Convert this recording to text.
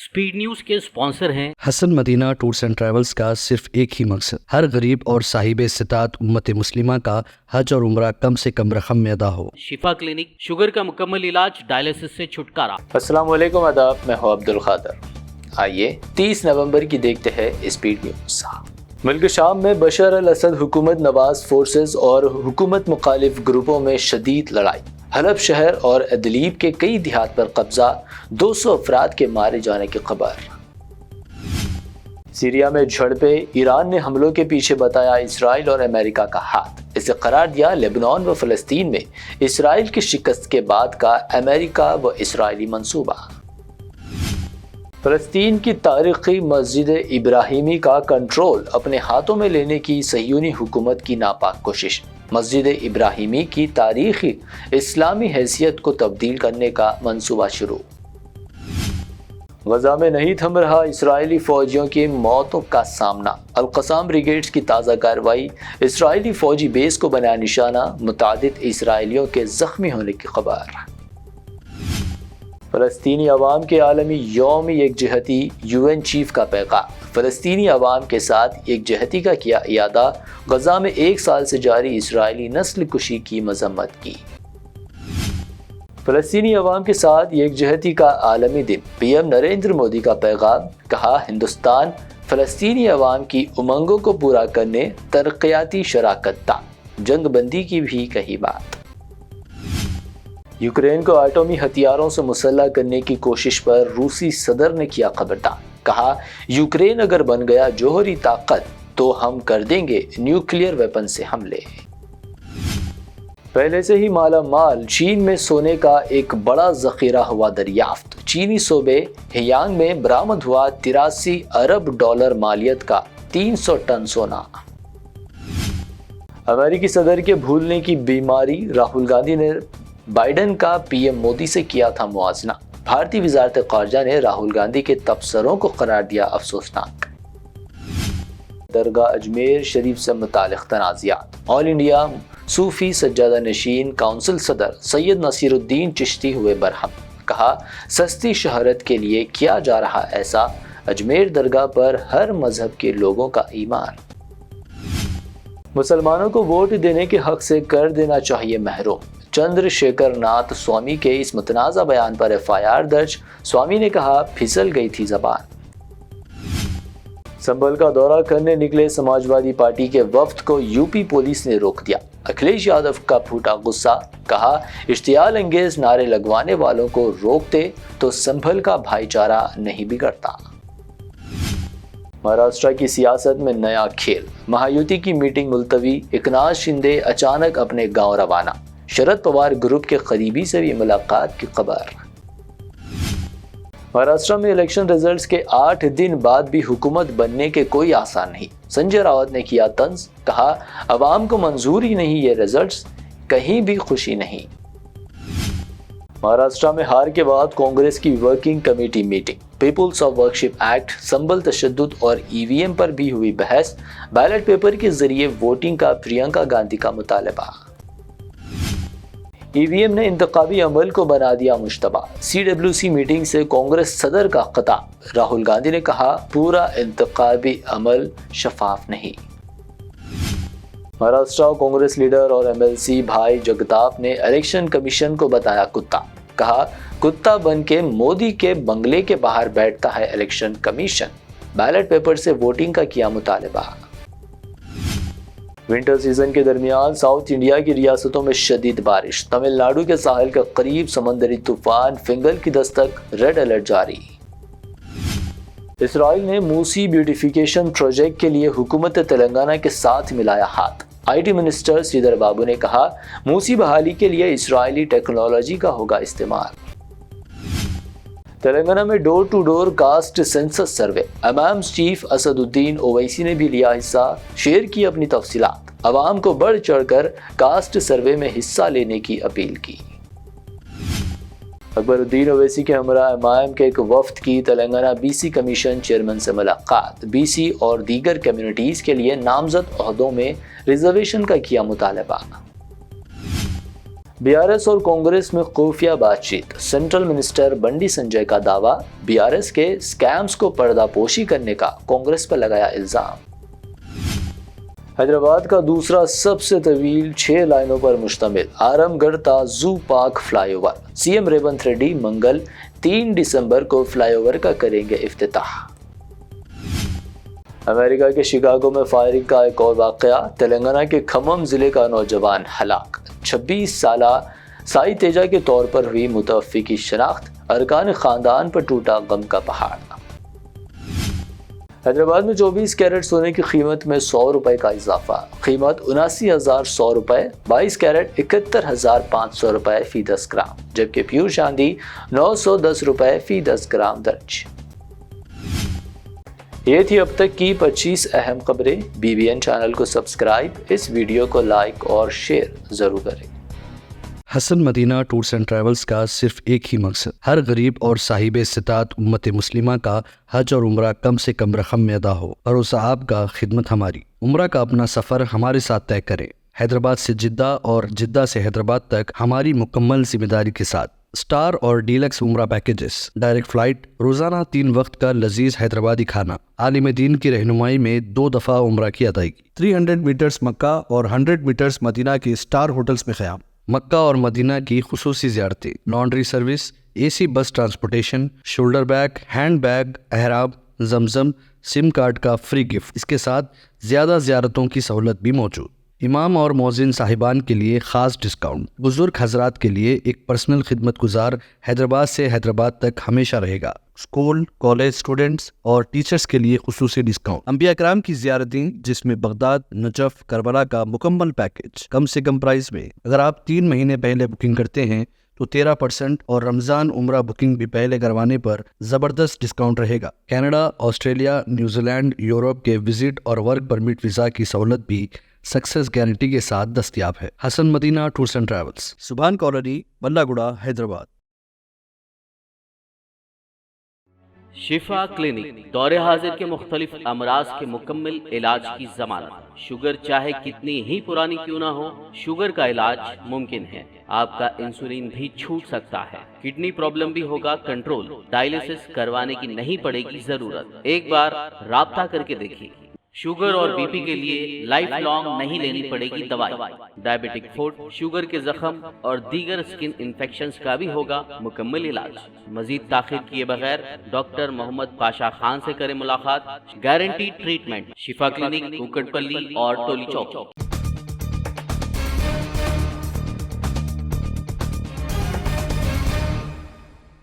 Speed news के sponsor हैं Hasan Madina tours and travels का सिर्फ एक ही मकसद, हर गरीब और साहिब इस्तिताअत उम्मत मुस्लिमा का हज और उम्रा कम से कम रकम में अदा हो। शिफा क्लिनिक, शुगर का मुकम्मल इलाज, डायलिसिस से छुटकारा। अस्सलाम वालेकुम, आदाब, मैं हूं अब्दुल खादर। आइए 30 नवंबर की देखते हैं स्पीड न्यूज। मुल्क शाम में बशर अल असद हुकूमत नवाज फोर्सेस और हुकूमत मुखालिफ ग्रुपों में शदीद लड़ाई। हलब शहर और अदलीब के कई देहात पर कब्जा, 200 अफराद के मारे जाने की खबर। सीरिया में झड़पें, ईरान ने हमलों के पीछे बताया इसराइल और अमेरिका का हाथ। इसे करार दिया लेबनान व फ़लस्तीन में इसराइल की शिकस्त के बाद का अमेरिका व इसराइली मंसूबा। फ़लस्तीन की तारीखी मस्जिद इब्राहिमी का कंट्रोल अपने हाथों में लेने की सह्यूनी हुकूमत की नापाक कोशिश। मस्जिद इब्राहिमी की तारीखी इस्लामी हैसियत को तब्दील करने का मंसूबा शुरू। गजा में नहीं थम रहा इसराइली फौजियों की मौतों का सामना। अल-क़साम ब्रिगेड्स की ताज़ा कार्रवाई, इसराइली फौजी बेस को बनाया निशाना, मुतादिद इसराइलियों के ज़ख्मी होने की खबर। फ़लस्तीनी अवाम के आलमी यौम यकजहती, UN चीफ का पैगाम। फ़लस्तीनी अवाम के साथ यकजहती का किया इयादा, गजा में 1 साल से जारी इसराइली नस्ल कुशी की मजम्मत की। फ़लस्तीनी अवाम के साथ यकजहती का आलमी दिन, PM नरेंद्र मोदी का पैगाम। कहा, हिंदुस्तान फ़लस्तीनी अवाम की उमंगों को पूरा करने तरक्याती शराकत था, जंग बंदी की भी कही बात। यूक्रेन को एटमी हथियारों से मुसल्लह करने की कोशिश पर रूसी सदर ने किया खबरदार। कहा, यूक्रेन अगर बन गया जोहरी ताकत तो हम कर देंगे न्यूक्लियर वेपन से हमले। पहले से ही माला माल चीन में सोने का एक बड़ा जखीरा हुआ दरियाफ्त। चीनी सूबे हेयांग में बरामद हुआ 83 अरब डॉलर मालियत का 300 टन सोना। अमेरिकी सदर के भूलने की बीमारी, राहुल गांधी ने बाइडेन का PM मोदी से किया था मुआजना। भारतीय वजारत ख़ारजा ने राहुल गांधी के तबसरों को करार दिया अफसोसनाक। दरगाह अजमेर शरीफ से मुतालिक तनाज़ात। ऑल इंडिया सूफी सज्जादा नशीन काउंसिल सदर सैयद नसीरुद्दीन चिश्ती हुए बरहम। कहा, सस्ती शहरत के लिए किया जा रहा ऐसा, अजमेर दरगाह पर हर मजहब के लोगों का ईमान। मुसलमानों को वोट देने के हक से कर देना चाहिए महरूम। चंद्रशेखर नाथ स्वामी के इस मुतनाज़ा बयान पर FIR दर्ज। स्वामी ने कहा, फिसल गई थी जबान। संभल का दौरा करने निकले समाजवादी पार्टी के वफ्द को यूपी पुलिस ने रोक दिया। अखिलेश यादव का फूटा गुस्सा। कहा, इश्तियाल अंगेज नारे लगवाने वालों को रोकते तो संभल का भाईचारा नहीं बिगड़ता। महाराष्ट्र की सियासत में नया खेल, महायुति की मीटिंग मुलतवी, एकनाथ शिंदे अचानक अपने गांव रवाना। शरद पवार ग्रुप के करीबी से भी मुलाकात की खबर। महाराष्ट्र में इलेक्शन रिजल्ट्स के 8 दिन बाद भी हुकूमत बनने के कोई आसार नहीं। संजय राउत ने किया तंज। कहा, अवाम को मंजूर ही नहीं ये रिजल्ट्स, कहीं भी खुशी नहीं। महाराष्ट्र में हार के बाद कांग्रेस की working committee meeting. Peoples of worship act, Sambhal तशद्दुद और EVM पर भी हुई बहस। बैलेट पेपर के जरिए वोटिंग का प्रियंका गांधी का मुतालबा। EVM ने इंतखाबी अमल को बना दिया मुश्तबा। CWC मीटिंग से कांग्रेस सदर का खिताब। राहुल गांधी ने कहा, पूरा इंतखाबी अमल शफाफ नहीं। महाराष्ट्र कांग्रेस लीडर और MLC भाई जगताप ने इलेक्शन कमीशन को बताया कुत्ता। कहा, कुत्ता बन के मोदी के बंगले के बाहर बैठता है इलेक्शन कमीशन। बैलेट पेपर से वोटिंग का किया मुतालबा। विंटर सीजन के दरमियान साउथ इंडिया की रियासतों में शदीद बारिश। तमिलनाडु के साहिल के करीब समंदरी तूफान फिंगल की दस्तक, रेड अलर्ट जारी। इसराइल ने मूसी ब्यूटिफिकेशन प्रोजेक्ट के लिए हुकूमत तेलंगाना के साथ मिलाया हाथ। IT मिनिस्टर श्रीधर बाबू ने कहा, मूसी बहाली के लिए इसराइली टेक्नोलॉजी का होगा इस्तेमाल। तेलंगाना में door to door caste census survey. अमाम्स चीफ असदुद्दीन ओवैसी ने भी लिया हिस्सा, शेयर की अपनी तफसीलात। अवाम को बढ़ चढ़कर कास्ट सर्वे में हिस्सा लेने की अपील की। अकबरुद्दीन ओवैसी के हमरा MIM के एक वफ्द की तेलंगाना BC कमीशन चेयरमैन से मुलाकात। BC और दीगर कम्युनिटीज के लिए नामजद ओहदों में रिजर्वेशन का किया मुतालबा। बीआरएस और कांग्रेस में खुफिया बातचीत। सेंट्रल मिनिस्टर बंडी संजय का दावा, बीआरएस के स्कैम्स को पर्दापोशी करने का कांग्रेस पर लगाया इल्जाम। हैदराबाद का दूसरा सबसे तवील 6 लाइनों पर मुश्तमिल आरामगढ़ ता zoo park flyover. CM Revanth Reddy मंगल 3 दिसंबर को फ्लाईओवर का करेंगे इफ्तिताह। अमेरिका के शिकागो में फायरिंग का एक और वाकया। तेलंगाना के खम्मम जिले का नौजवान हलाक। 26 साला साई तेजा के तौर पर हुई मुतवफ़्फ़ी की शनाख्त। अरकान खानदान पर टूटा गम का पहाड़। हैदराबाद में 24 कैरेट सोने की कीमत में 100 रुपए का इजाफा। कीमत 79,100 रुपए, 22 कैरेट 71,500 रुपए फी 10 ग्राम, जबकि प्योर चांदी 910 रुपए फी 10 ग्राम दर्ज। ये थी अब तक की 25 अहम खबरें। BBN चैनल को सब्सक्राइब, इस वीडियो को लाइक और शेयर ज़रूर करें। Hasan Madina tours and travels का सिर्फ एक ही मकसद, हर गरीब और साहिब इस्तिताअत उम्मत मुस्लिमा का हज और उम्रा कम से कम रकम में अदा हो। भरोसा आपका, खिदमत हमारी। उम्रा का अपना सफ़र हमारे साथ तय करें। हैदराबाद से जिद्दा और जिद्दा से हैदराबाद तक हमारी मुकम्मल जिम्मेदारी के साथ। स्टार और डीलक्स उम्रा पैकेजेस, डायरेक्ट फ्लाइट, रोजाना 3 वक्त का लजीज हैदराबादी खाना, आलिम दीन की रहनुमाई में 2 दफ़ा उम्रा की अदायगी, 300 मीटर्स मक्का और 100 मीटर्स मदीना की स्टार होटल्स में क़याम, मक्का और मदीना की खुसूसी ज़ियारतें, laundry service, AC bus transportation, shoulder bag, hand bag, अहराब, जमजम, सिम कार्ड का फ्री गिफ्ट। इसके साथ ज़्यादा ज़ियारतों की सहूलत भी मौजूद। इमाम और मौज़िन साहिबान के लिए ख़ास डिस्काउंट। बुजुर्ग हजरात के लिए एक पर्सनल खिदमत गुजार हैदराबाद से हैदराबाद तक हमेशा रहेगा। स्कूल, कॉलेज स्टूडेंट्स और टीचर्स के लिए खुसूसी डिस्काउंट। अंबिया कराम की ज़ियारतें, जिसमें बगदाद, नजफ, करबला का मुकम्मल पैकेज कम से कम प्राइस में। अगर आप 3 महीने पहले बुकिंग करते हैं तो 13% और रमज़ान उम्रा बुकिंग भी पहले करवाने पर ज़बरदस्त डिस्काउंट रहेगा। कनाडा, ऑस्ट्रेलिया, न्यूजीलैंड, यूरोप के विजिट और वर्क परमिट वीज़ा की सहूलत भी सक्सेस गारंटी के साथ दस्तयाब है। Hasan Madina tours and travels, Subhan colony, Ballaguda, Hyderabad. Shifa clinic, दौरे हाजिर के मुख्तलिफ अमराज के मुकम्मल इलाज की जमानत। शुगर चाहे कितनी ही पुरानी क्यों ना हो, शुगर का इलाज मुमकिन है। आपका इंसुलिन भी छूट सकता है। किडनी प्रॉब्लम भी होगा कंट्रोल। डायलिसिस करवाने की नहीं पड़ेगी जरूरत। एक बार राब्ता करके देखिए। शुगर और बीपी के लिए लाइफ लॉन्ग नहीं लेनी पड़ेगी दवाई। डायबिटिक फूड, शुगर के जख्म और दीगर स्किन इन्फेक्शंस का भी होगा मुकम्मल इलाज। मजीद ताखिर किए बगैर डॉक्टर मोहम्मद पाशा खान से करें मुलाकात। Guarantee treatment. शिफा क्लिनिक, कुकटपल्ली और टोली चौक।